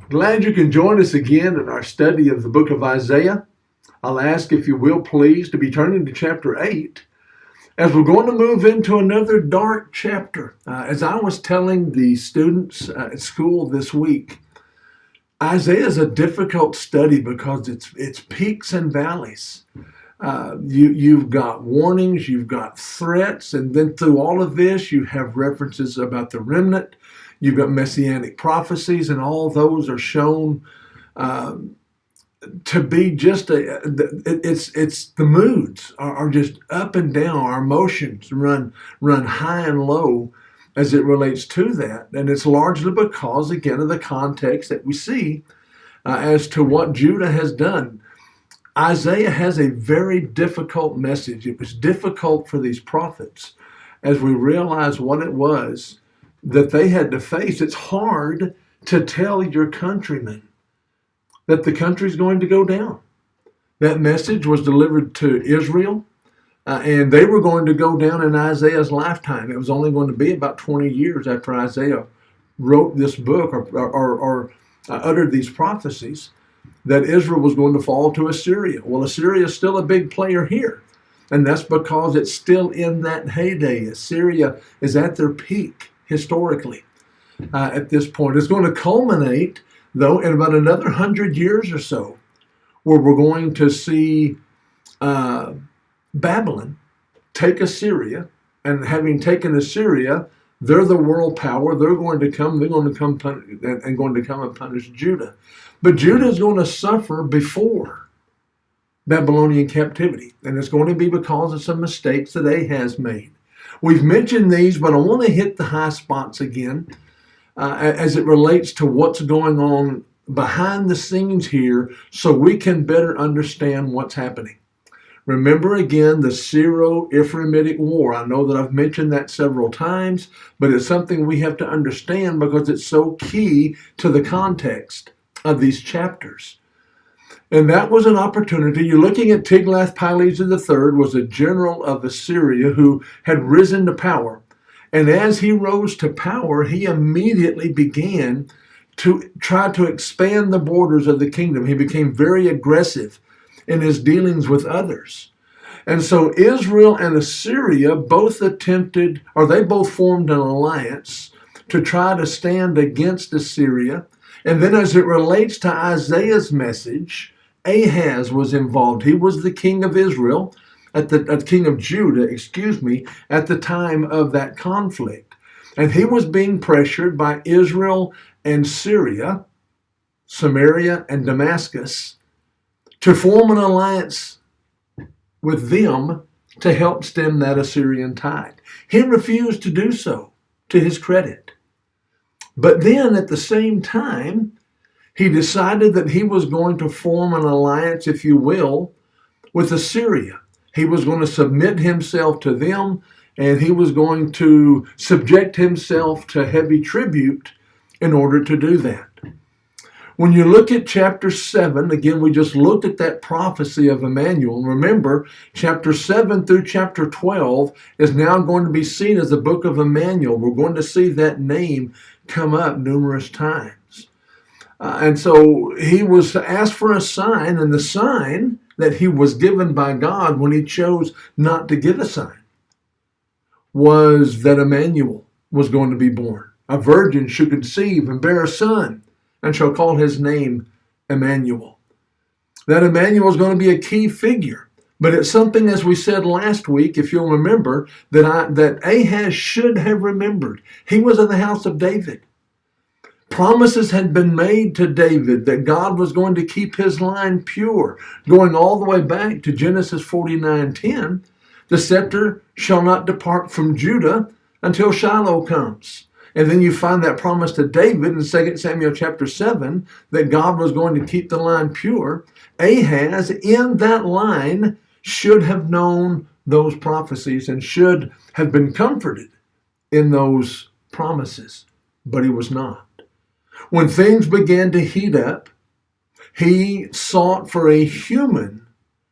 Glad you can join us again in our study of the book of Isaiah. I'll ask if you will please to be turning to chapter 8 as we're going to move into another dark chapter. As I was telling the students at school this week, Isaiah is a difficult study because it's peaks and valleys. You've got warnings, you've got threats, and then through all of this, you have references about the remnant. You've got messianic prophecies, and all those are shown to be just it's the moods are just up and down. Our emotions run high and low as it relates to that, and it's largely because, again, of the context that we see as to what Judah has done. Isaiah has a very difficult message. It was difficult for these prophets as we realize what it was that they had to face. It's hard to tell your countrymen that the country's going to go down. That message was delivered to Israel, and they were going to go down in Isaiah's lifetime. It was only going to be about 20 years after Isaiah wrote this book or uttered these prophecies that Israel was going to fall to Assyria. Well, Assyria is still a big player here, and that's because it's still in that heyday. Assyria is at their peak historically at this point. It's going to culminate, though, in about another 100 years or so, where we're going to see Babylon take Assyria, and having taken Assyria, they're the world power. They're going to come and punish Judah. But Judah is going to suffer before Babylonian captivity, and it's going to be because of some mistakes that Ahaz made. We've mentioned these, but I want to hit the high spots again as it relates to what's going on behind the scenes here so we can better understand what's happening. Remember again the Syro-Ephraimitic War. I know that I've mentioned that several times, but it's something we have to understand because it's so key to the context of these chapters. And that was an opportunity. You're looking at Tiglath-Pileser III was a general of Assyria who had risen to power. And as he rose to power, he immediately began to try to expand the borders of the kingdom. He became very aggressive in his dealings with others. And so Israel and Assyria both formed an alliance to try to stand against Assyria. And then as it relates to Isaiah's message, Ahaz was involved. He was the king of Israel, king of Judah, at the time of that conflict. And he was being pressured by Israel and Syria, Samaria and Damascus, to form an alliance with them to help stem that Assyrian tide. He refused to do so, to his credit. But then at the same time, he decided that he was going to form an alliance, if you will, with Assyria. He was going to submit himself to them, and he was going to subject himself to heavy tribute in order to do that. When you look at chapter 7, again, we just looked at that prophecy of Emmanuel. Remember, chapter 7 through chapter 12 is now going to be seen as the book of Emmanuel. We're going to see that name come up numerous times. And so he was asked for a sign, and the sign that he was given by God when he chose not to give a sign was that Emmanuel was going to be born. A virgin should conceive and bear a son, and shall call his name Emmanuel. That Emmanuel is going to be a key figure. But it's something, as we said last week, if you'll remember, that Ahaz should have remembered. He was in the house of David. Promises had been made to David that God was going to keep his line pure, going all the way back to Genesis 49:10. The scepter shall not depart from Judah until Shiloh comes. And then you find that promise to David in 2 Samuel chapter 7 that God was going to keep the line pure. Ahaz, in that line, should have known those prophecies and should have been comforted in those promises, but he was not. When things began to heat up, he sought for a human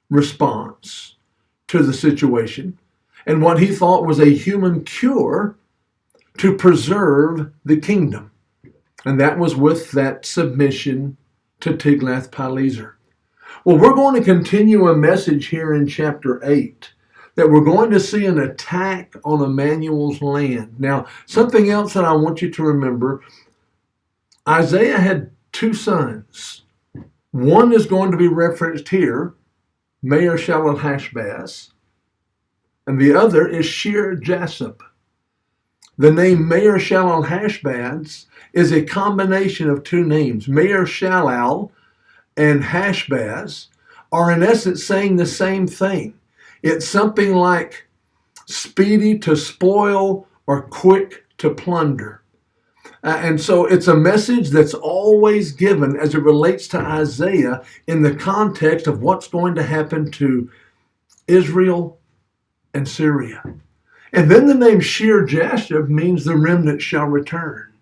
response to the situation and what he thought was a human cure to preserve the kingdom. And that was with that submission to Tiglath-Pileser. Well, we're going to continue a message here in chapter 8 that we're going to see an attack on Emmanuel's land. Now, something else that I want you to remember, Isaiah had two sons. One is going to be referenced here, Maher-shalal-hash-baz, and the other is Shear-Jashub. The name Maher-shalal-hash-baz is a combination of two names. Maher-shalal and Hashbaz are in essence saying the same thing. It's something like speedy to spoil or quick to plunder. And so it's a message that's always given as it relates to Isaiah in the context of what's going to happen to Israel and Syria. And then the name Shear-Jashub means the remnant shall return.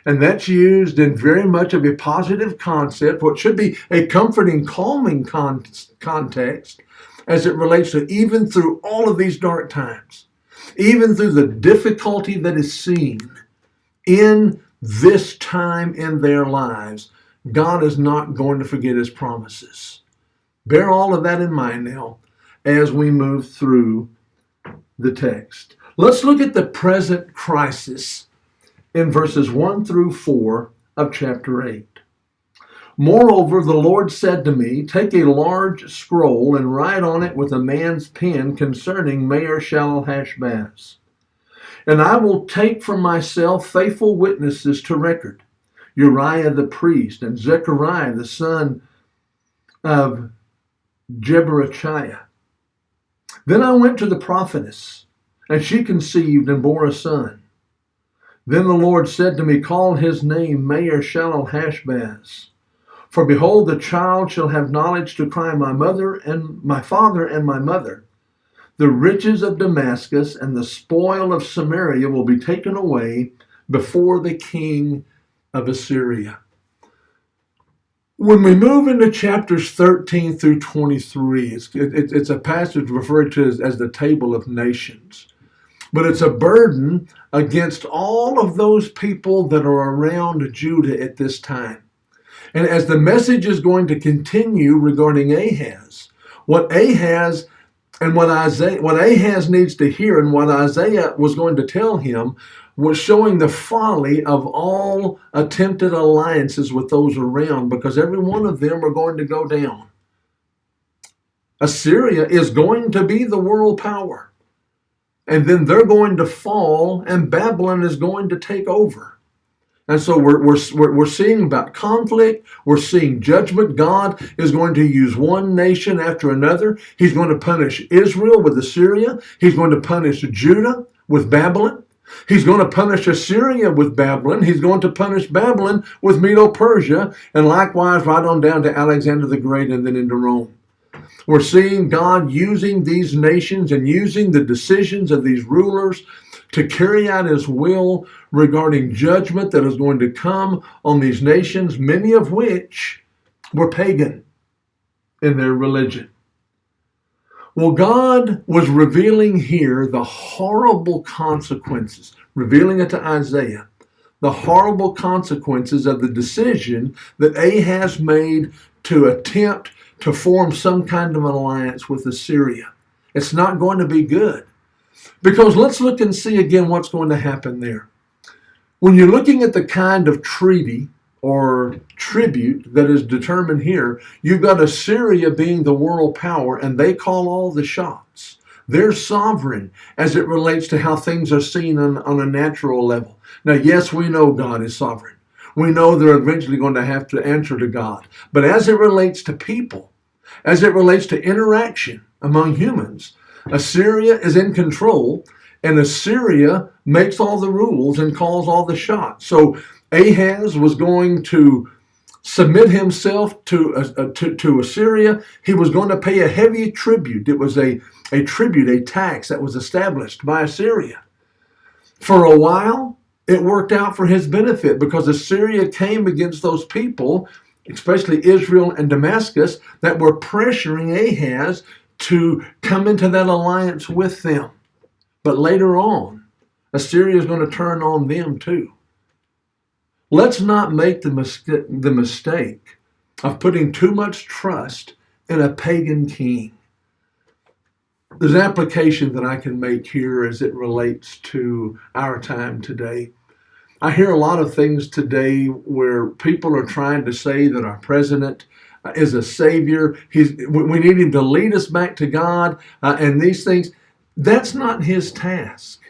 And that's used in very much of a positive concept, what should be a comforting, calming context as it relates to even through all of these dark times, even through the difficulty that is seen in this time in their lives, God is not going to forget his promises. Bear all of that in mind now as we move through the text. Let's look at the present crisis in verses 1 through 4 of chapter 8. Moreover, the Lord said to me, take a large scroll and write on it with a man's pen concerning Maher-shalal-hash-baz. And I will take from myself faithful witnesses to record, Uriah the priest and Zechariah the son of Jeberechiah. Then I went to the prophetess, and she conceived and bore a son. Then the Lord said to me, call his name Maher-shalal-hash-baz. For behold, the child shall have knowledge to cry, my mother and my father and my mother. The riches of Damascus and the spoil of Samaria will be taken away before the king of Assyria. When we move into chapters 13 through 23, it's a passage referred to as the Table of Nations. But it's a burden against all of those people that are around Judah at this time. And as the message is going to continue regarding Ahaz, what Ahaz needs to hear and what Isaiah was going to tell him was showing the folly of all attempted alliances with those around, because every one of them are going to go down. Assyria is going to be the world power. And then they're going to fall, and Babylon is going to take over. And so we're seeing about conflict. We're seeing judgment. God is going to use one nation after another. He's going to punish Israel with Assyria. He's going to punish Judah with Babylon. He's going to punish Assyria with Babylon. He's going to punish Babylon with Medo-Persia, and likewise right on down to Alexander the Great and then into Rome. We're seeing God using these nations and using the decisions of these rulers to carry out his will regarding judgment that is going to come on these nations, many of which were pagan in their religion. Well, God was revealing here the horrible consequences, revealing it to Isaiah, the horrible consequences of the decision that Ahaz made to attempt to form some kind of an alliance with Assyria. It's not going to be good. Because let's look and see again what's going to happen there. When you're looking at the kind of treaty or tribute that is determined here, you've got Assyria being the world power, and they call all the shots. They're sovereign as it relates to how things are seen on a natural level. Now, yes, we know God is sovereign. We know they're eventually going to have to answer to God. But as it relates to people, as it relates to interaction among humans, Assyria is in control, and Assyria makes all the rules and calls all the shots. So Ahaz was going to submit himself to Assyria. He was going to pay a heavy tribute. It was a tribute, a tax that was established by Assyria. For a while, it worked out for his benefit because Assyria came against those people, especially Israel and Damascus, that were pressuring Ahaz to come into that alliance with them. But later on, Assyria is going to turn on them too. Let's not make the mistake of putting too much trust in a pagan king. There's an application that I can make here as it relates to our time today. I hear a lot of things today where people are trying to say that our president is a savior. We need him to lead us back to God and these things. That's not his task.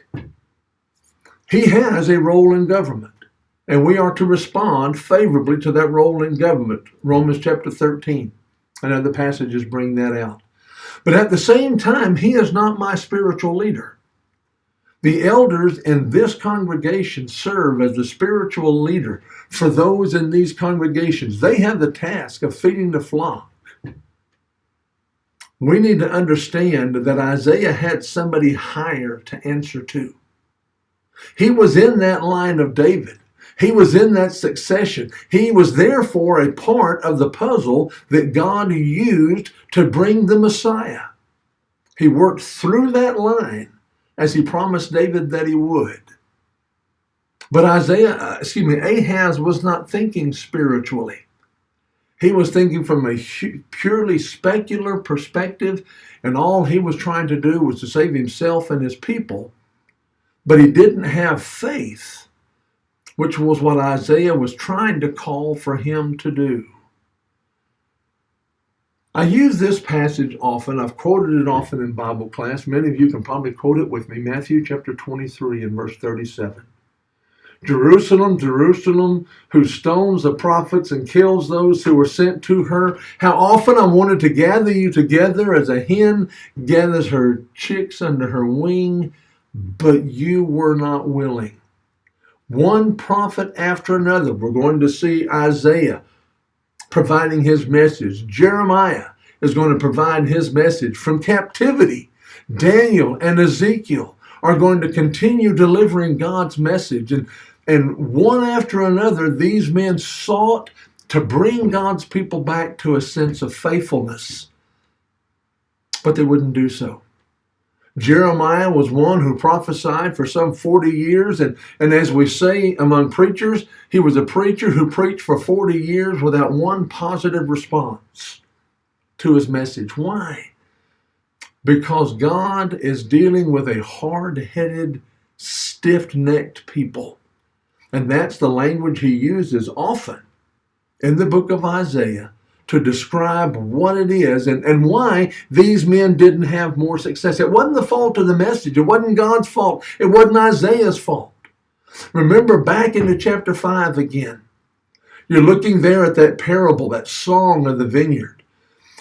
He has a role in government, and we are to respond favorably to that role in government. Romans chapter 13 and other passages bring that out. But at the same time, he is not my spiritual leader. The elders in this congregation serve as the spiritual leader for those in these congregations. They have the task of feeding the flock. We need to understand that Isaiah had somebody higher to answer to. He was in that line of David. He was in that succession. He was therefore a part of the puzzle that God used to bring the Messiah. He worked through that line as he promised David that he would. But Ahaz was not thinking spiritually. He was thinking from a purely specular perspective, and all he was trying to do was to save himself and his people. But he didn't have faith, which was what Isaiah was trying to call for him to do. I use this passage often. I've quoted it often in Bible class. Many of you can probably quote it with me. Matthew chapter 23 and verse 37. Jerusalem, Jerusalem, who stones the prophets and kills those who were sent to her. How often I wanted to gather you together as a hen gathers her chicks under her wing, but you were not willing. One prophet after another. We're going to see Isaiah providing his message. Jeremiah is going to provide his message from captivity. Daniel and Ezekiel are going to continue delivering God's message. And one after another, these men sought to bring God's people back to a sense of faithfulness. But they wouldn't do so. Jeremiah was one who prophesied for some 40 years. And as we say among preachers, he was a preacher who preached for 40 years without one positive response to his message. Why? Because God is dealing with a hard-headed, stiff-necked people. And that's the language he uses often in the book of Isaiah to describe what it is and why these men didn't have more success. It wasn't the fault of the message. It wasn't God's fault. It wasn't Isaiah's fault. Remember back into chapter 5 again. You're looking there at that parable, that song of the vineyard.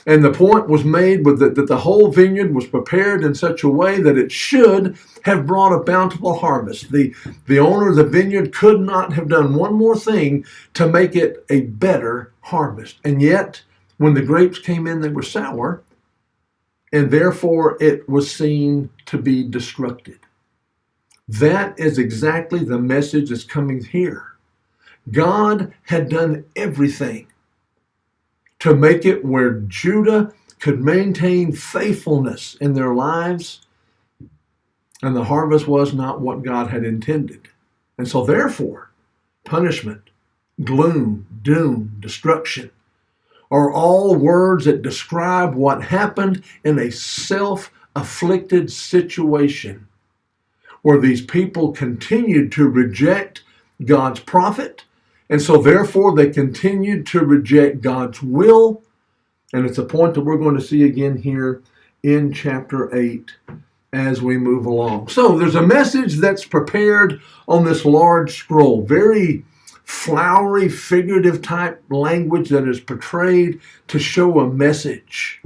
And the point was made that the whole vineyard was prepared in such a way that it should have brought a bountiful harvest. The owner of the vineyard could not have done one more thing to make it a better harvest. And yet, when the grapes came in, they were sour, and therefore it was seen to be destructed. That is exactly the message that's coming here. God had done everything to make it where Judah could maintain faithfulness in their lives, and the harvest was not what God had intended. And so therefore, punishment, gloom, doom, destruction are all words that describe what happened in a self-afflicted situation where these people continued to reject God's prophet. And so therefore they continued to reject God's will. And it's a point that we're going to see again here in chapter 8 as we move along. So there's a message that's prepared on this large scroll. Very flowery, figurative type language that is portrayed to show a message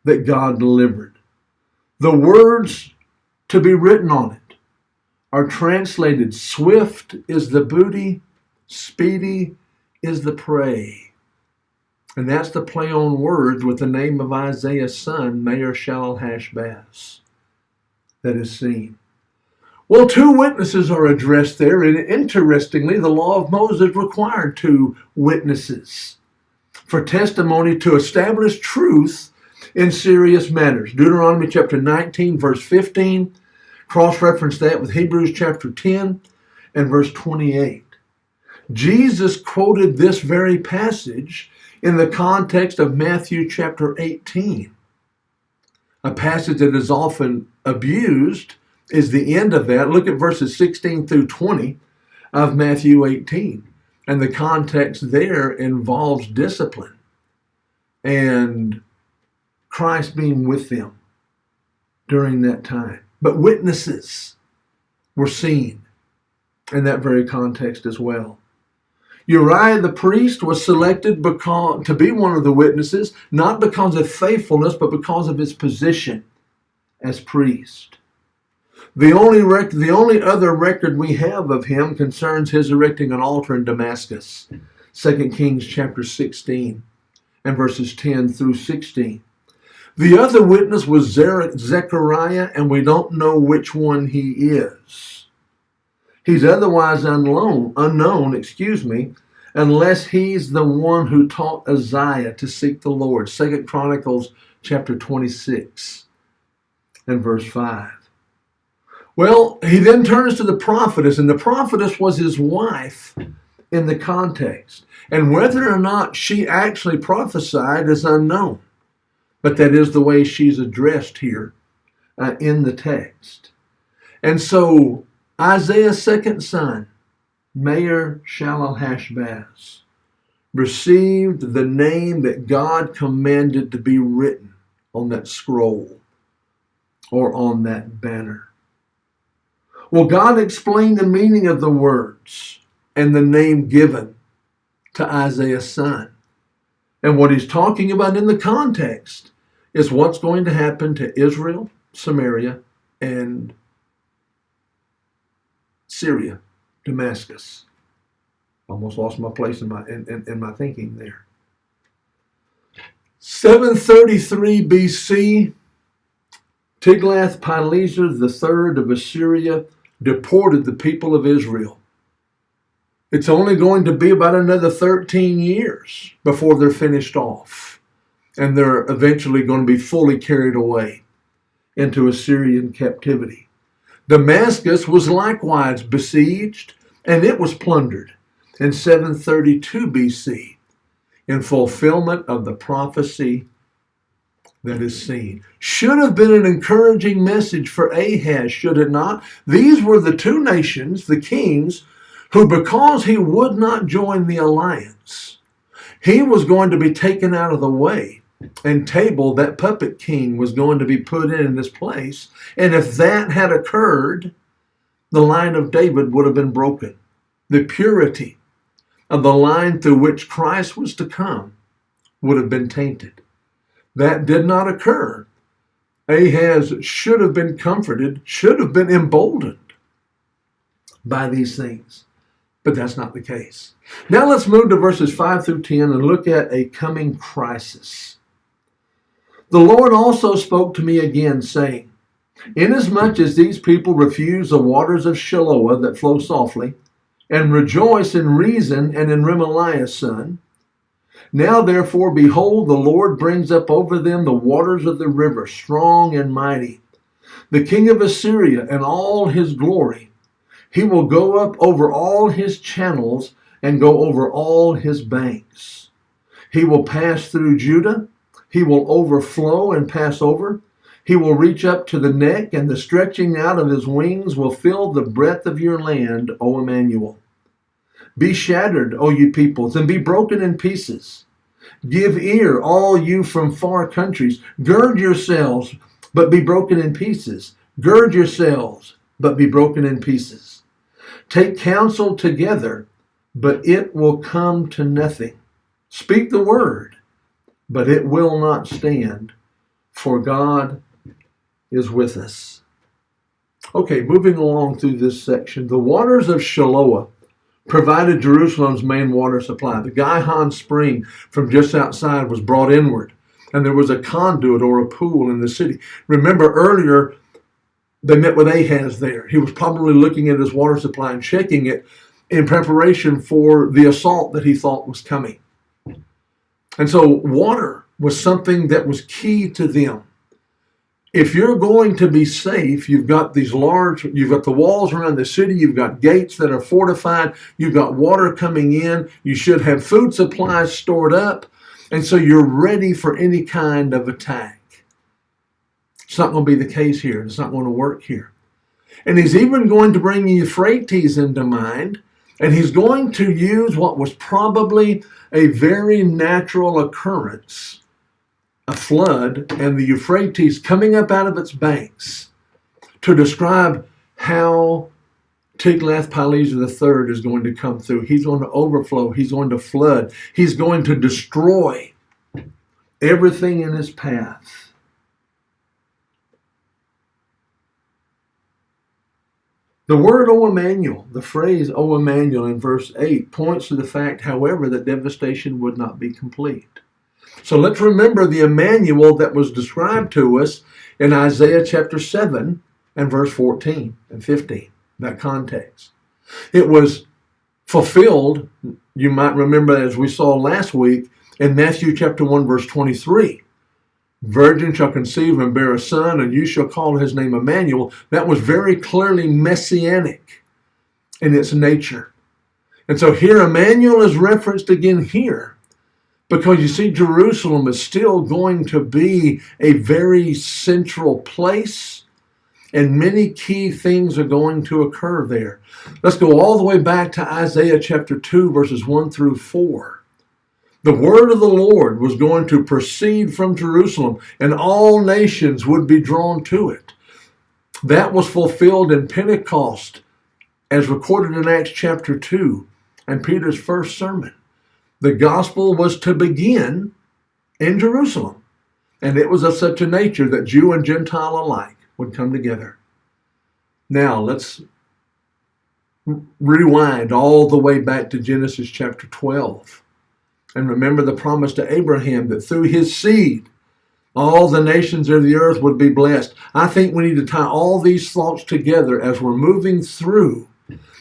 that God delivered. The words to be written on it are translated, "Swift is the booty, speedy is the prey." And that's the play on words with the name of Isaiah's son, Maher Shalal-Hash-Baz, that is seen. Well, 2 witnesses are addressed there, and interestingly, the law of Moses required 2 witnesses for testimony to establish truth in serious matters. Deuteronomy chapter 19, verse 15, cross-reference that with Hebrews chapter 10 and verse 28. Jesus quoted this very passage in the context of Matthew chapter 18. A passage that is often abused is the end of that. Look at verses 16 through 20 of Matthew 18. And the context there involves discipline and Christ being with them during that time. But witnesses were seen in that very context as well. Uriah the priest was selected to be one of the witnesses, not because of faithfulness, but because of his position as priest. The only other record we have of him concerns his erecting an altar in Damascus, 2 Kings chapter 16 and verses 10 through 16. The other witness was Zechariah, and we don't know which one he is. He's otherwise unknown, unless he's the one who taught Isaiah to seek the Lord. 2 Chronicles chapter 26 and verse 5. Well, he then turns to the prophetess, and the prophetess was his wife in the context. And whether or not she actually prophesied is unknown. But that is the way she's addressed here in the text. And so Isaiah's second son, Meir Shalal-Hashbaz, received the name that God commanded to be written on that scroll or on that banner. Well, God explained the meaning of the words and the name given to Isaiah's son. And what he's talking about in the context is what's going to happen to Israel, Samaria, and Syria, Damascus. Almost lost my place in my thinking there. 733 BC, Tiglath-Pileser III of Assyria deported the people of Israel. It's only going to be about another 13 years before they're finished off, and they're eventually going to be fully carried away into Assyrian captivity. Damascus was likewise besieged, and it was plundered in 732 BC in fulfillment of the prophecy that is seen. Should have been an encouraging message for Ahaz, should it not? These were the two nations, the kings, who, because he would not join the alliance, he was going to be taken out of the way, and Tabal, that puppet king, was going to be put in his place. And if that had occurred, the line of David would have been broken. The purity of the line through which Christ was to come would have been tainted. That did not occur. Ahaz should have been comforted, should have been emboldened by these things. But that's not the case. Now let's move to verses 5 through 10 and look at a coming crisis. The Lord also spoke to me again, saying, inasmuch as these people refuse the waters of Shiloah that flow softly, and rejoice in Rezin and in Remaliah's son, now therefore, behold, the Lord brings up over them the waters of the river, strong and mighty. The king of Assyria and all his glory, he will go up over all his channels and go over all his banks. He will pass through Judah. He will overflow and pass over. He will reach up to the neck, and the stretching out of his wings will fill the breadth of your land, O Emmanuel. Be shattered, O you peoples, and be broken in pieces. Give ear, all you from far countries. Gird yourselves, but be broken in pieces. Gird yourselves, but be broken in pieces. Take counsel together, but it will come to nothing. Speak the word, but it will not stand, for God is with us. Okay, moving along through this section. The waters of Shiloah provided Jerusalem's main water supply. The Gihon spring from just outside was brought inward, and there was a conduit or a pool in the city. Remember earlier, they met with Ahaz there. He was probably looking at his water supply and checking it in preparation for the assault that he thought was coming. And so water was something that was key to them. if you're going to be safe, you've got the walls around the city, you've got gates that are fortified, you've got water coming in, you should have food supplies stored up, and so you're ready for any kind of attack. It's not going to be the case here. It's not going to work here. And he's even going to bring the Euphrates into mind, and he's going to use what was probably a very natural occurrence, a flood, and the Euphrates coming up out of its banks, to describe how Tiglath-Pileser III is going to come through. He's going to overflow. He's going to flood. He's going to destroy everything in his path. The word O Emmanuel, the phrase O Emmanuel in verse 8, points to the fact, however, that devastation would not be complete. So let's remember the Emmanuel that was described to us in Isaiah chapter 7 and verse 14 and 15, that context. It was fulfilled, you might remember as we saw last week, in Matthew chapter 1 verse 23. Virgin shall conceive and bear a son, and you shall call his name Emmanuel. That was very clearly messianic in its nature. And so here Emmanuel is referenced again here, because you see Jerusalem is still going to be a very central place, and many key things are going to occur there. Let's go all the way back to Isaiah chapter 2 verses 1 through 4. The word of the Lord was going to proceed from Jerusalem, and all nations would be drawn to it. That was fulfilled in Pentecost, as recorded in Acts chapter 2, and Peter's first sermon. The gospel was to begin in Jerusalem, and it was of such a nature that Jew and Gentile alike would come together. Now, let's rewind all the way back to Genesis chapter 12. And remember the promise to Abraham that through his seed, all the nations of the earth would be blessed. I think we need to tie all these thoughts together as we're moving through,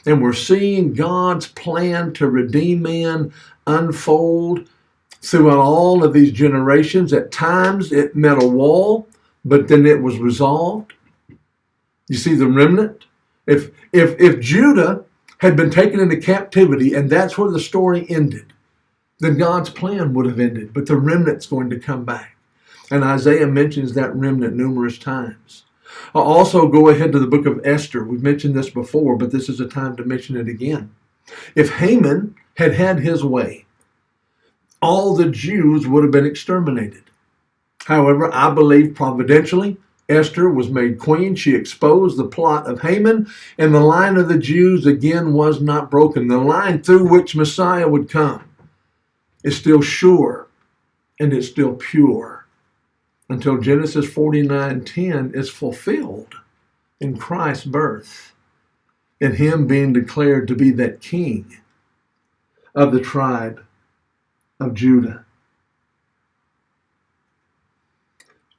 and we're seeing God's plan to redeem man unfold throughout all of these generations. At times it met a wall, but then it was resolved. You see the remnant? If Judah had been taken into captivity and that's where the story ended, then God's plan would have ended, but the remnant's going to come back. And Isaiah mentions that remnant numerous times. I'll also go ahead to the book of Esther. We've mentioned this before, but this is a time to mention it again. If Haman had had his way, all the Jews would have been exterminated. However, I believe providentially, Esther was made queen. She exposed the plot of Haman, and the line of the Jews again was not broken. The line through which Messiah would come is still sure, and it's still pure until Genesis 49:10 is fulfilled in Christ's birth, in him being declared to be that king of the tribe of Judah.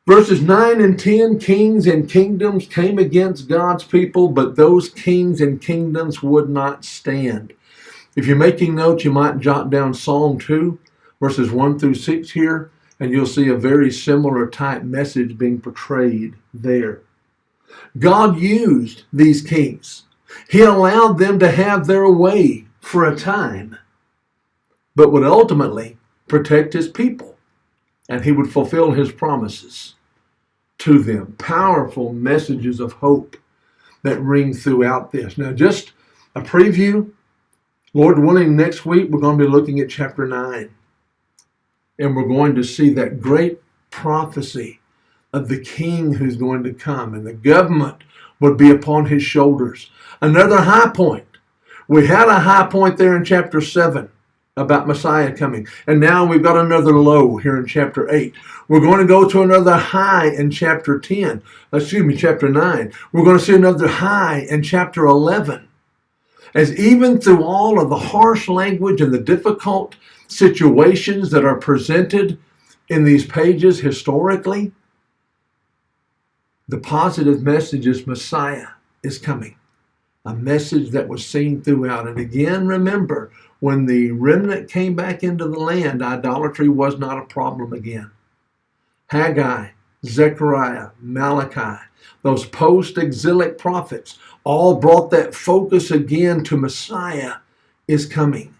Verses 9 and 10, kings and kingdoms came against God's people, but those kings and kingdoms would not stand. If you're making notes, you might jot down Psalm 2, verses 1 through 6 here, and you'll see a very similar type message being portrayed there. God used these kings. He allowed them to have their way for a time, but would ultimately protect his people, and he would fulfill his promises to them. Powerful messages of hope that ring throughout this. Now, just a preview. Lord willing, next week we're going to be looking at chapter 9. And we're going to see that great prophecy of the king who's going to come, and the government would be upon his shoulders. Another high point. We had a high point there in chapter 7 about Messiah coming. And now we've got another low here in chapter 8. We're going to go to another high in chapter 9. We're going to see another high in chapter 11. As even through all of the harsh language and the difficult situations that are presented in these pages historically, the positive message is Messiah is coming. A message that was seen throughout. And again, remember, when the remnant came back into the land, idolatry was not a problem again. Haggai Zechariah, Malachi, those post-exilic prophets all brought that focus again to Messiah is coming.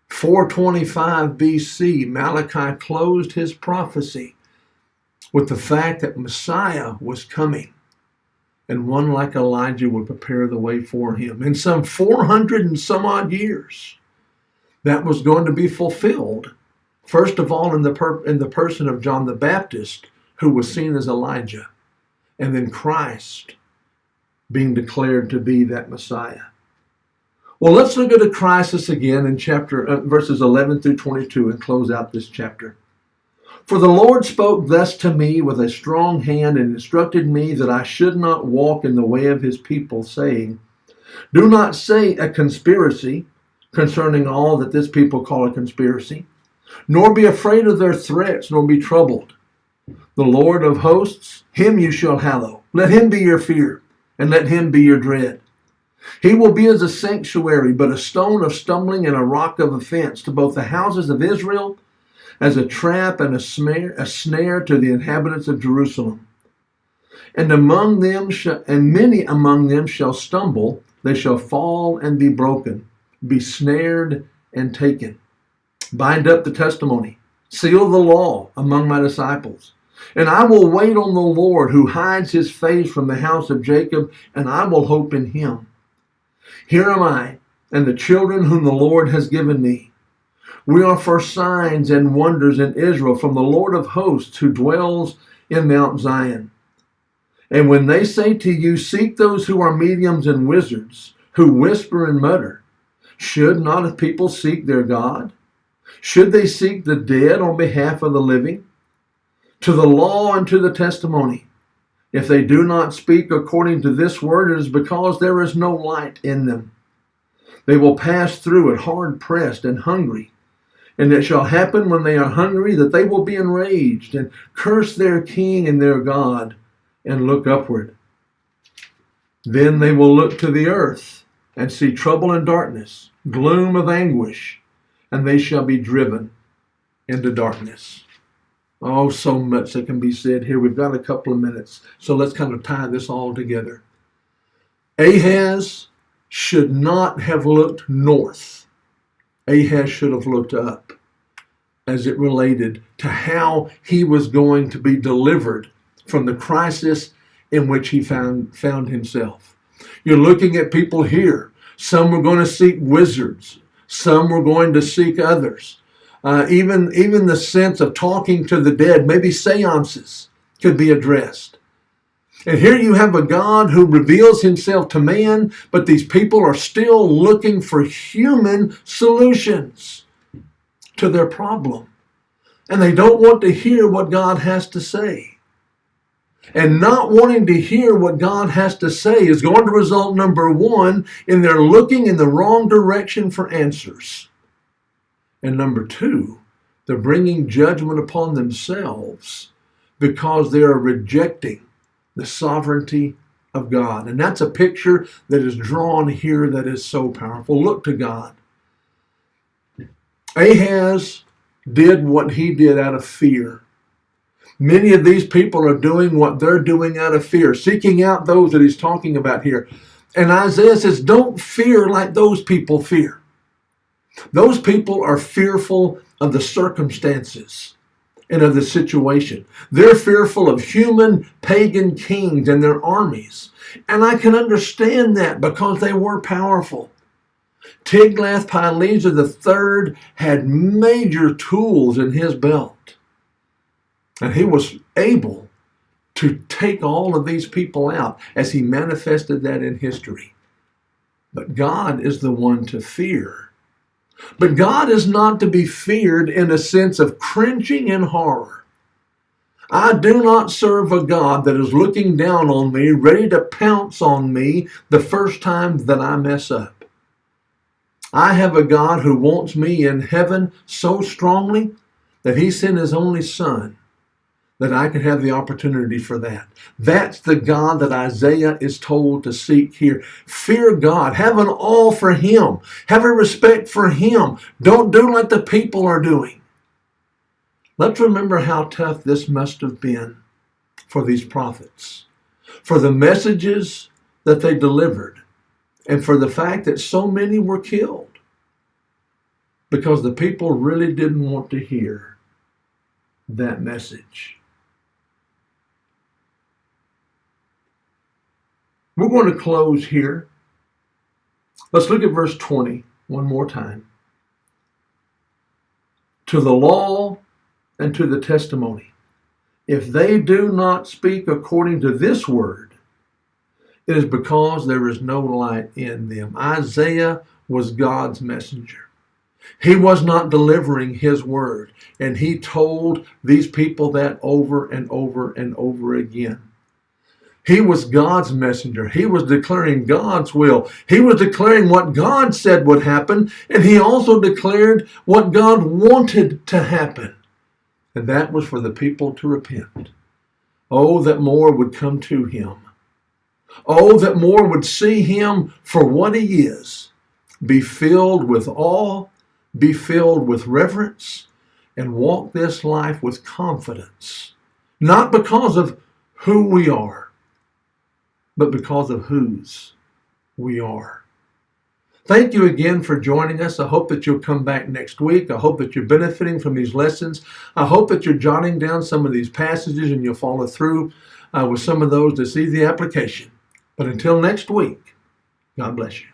425 BC, Malachi closed his prophecy with the fact that Messiah was coming, and one like Elijah would prepare the way for him. In some 400 and some odd years, that was going to be fulfilled. First of all, in the person of John the Baptist, who was seen as Elijah, and then Christ being declared to be that Messiah. Well, let's look at a crisis again in verses 11 through 22 and close out this chapter. For the Lord spoke thus to me with a strong hand and instructed me that I should not walk in the way of his people, saying, do not say a conspiracy concerning all that this people call a conspiracy, nor be afraid of their threats, nor be troubled. The Lord of hosts, him you shall hallow. Let him be your fear, and let him be your dread. He will be as a sanctuary, but a stone of stumbling and a rock of offense to both the houses of Israel, as a trap and a snare to the inhabitants of Jerusalem. And many among them shall stumble, they shall fall and be broken, be snared and taken. Bind up the testimony, seal the law among my disciples. And I will wait on the Lord, who hides his face from the house of Jacob, and I will hope in him. Here am I, and the children whom the Lord has given me. We are for signs and wonders in Israel from the Lord of hosts, who dwells in Mount Zion. And when they say to you, seek those who are mediums and wizards, who whisper and mutter, should not a people seek their God? Should they seek the dead on behalf of the living? To the law and to the testimony. If they do not speak according to this word, it is because there is no light in them. They will pass through it hard pressed and hungry. And it shall happen when they are hungry that they will be enraged and curse their king and their God and look upward. Then they will look to the earth and see trouble and darkness, gloom of anguish, and they shall be driven into darkness. Oh, so much that can be said here. We've got a couple of minutes, so let's kind of tie this all together. Ahaz should not have looked north. Ahaz should have looked up as it related to how he was going to be delivered from the crisis in which he found himself. You're looking at people here. Some were going to seek wizards. Some were going to seek others. Even the sense of talking to the dead, maybe seances, could be addressed. And here you have a God who reveals himself to man, but these people are still looking for human solutions to their problem. And they don't want to hear what God has to say. And not wanting to hear what God has to say is going to result, number one, in their looking in the wrong direction for answers. And number two, they're bringing judgment upon themselves because they are rejecting the sovereignty of God. And that's a picture that is drawn here that is so powerful. Look to God. Ahaz did what he did out of fear. Many of these people are doing what they're doing out of fear, seeking out those that he's talking about here. And Isaiah says, don't fear like those people fear. Those people are fearful of the circumstances and of the situation. They're fearful of human pagan kings and their armies. And I can understand that because they were powerful. Tiglath-Pileser III had major tools in his belt. And he was able to take all of these people out as he manifested that in history. But God is the one to fear. But God is not to be feared in a sense of cringing in horror. I do not serve a God that is looking down on me, ready to pounce on me the first time that I mess up. I have a God who wants me in heaven so strongly that he sent his only son that I could have the opportunity for that. That's the God that Isaiah is told to seek here. Fear God. Have an awe for him. Have a respect for him. Don't do like the people are doing. Let's remember how tough this must have been for these prophets, for the messages that they delivered, and for the fact that so many were killed because the people really didn't want to hear that message. We're going to close here. Let's look at verse 20 one more time. To the law and to the testimony, if they do not speak according to this word, it is because there is no light in them. Isaiah was God's messenger. He was not delivering his word, and he told these people that over and over and over again. He was God's messenger. He was declaring God's will. He was declaring what God said would happen, and he also declared what God wanted to happen. And that was for the people to repent. Oh, that more would come to him. Oh, that more would see him for what he is. Be filled with awe, be filled with reverence, and walk this life with confidence. Not because of who we are, but because of whose we are. Thank you again for joining us. I hope that you'll come back next week. I hope that you're benefiting from these lessons. I hope that you're jotting down some of these passages and you'll follow through with some of those to see the application. But until next week, God bless you.